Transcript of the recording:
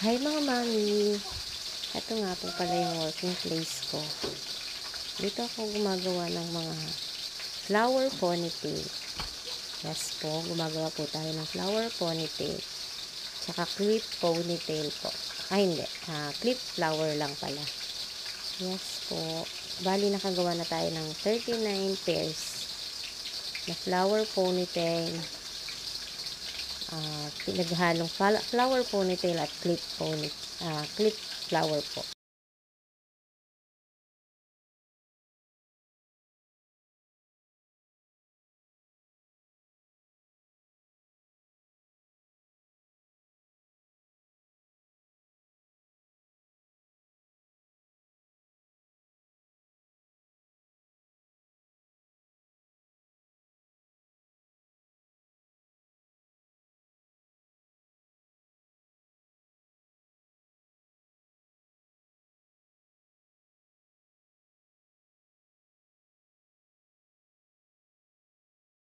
Hi mga mami! Ito nga po pala yung working place ko. Dito ako gumagawa ng mga flower ponytail. Yes po, gumagawa po tayo ng flower ponytail. Tsaka clip ponytail po. Hindi. Clip flower lang pala. Yes po. Bali nakagawa na tayo ng 39 pairs na flower ponytail. Pinaghalong flower ponytail at clip flower po.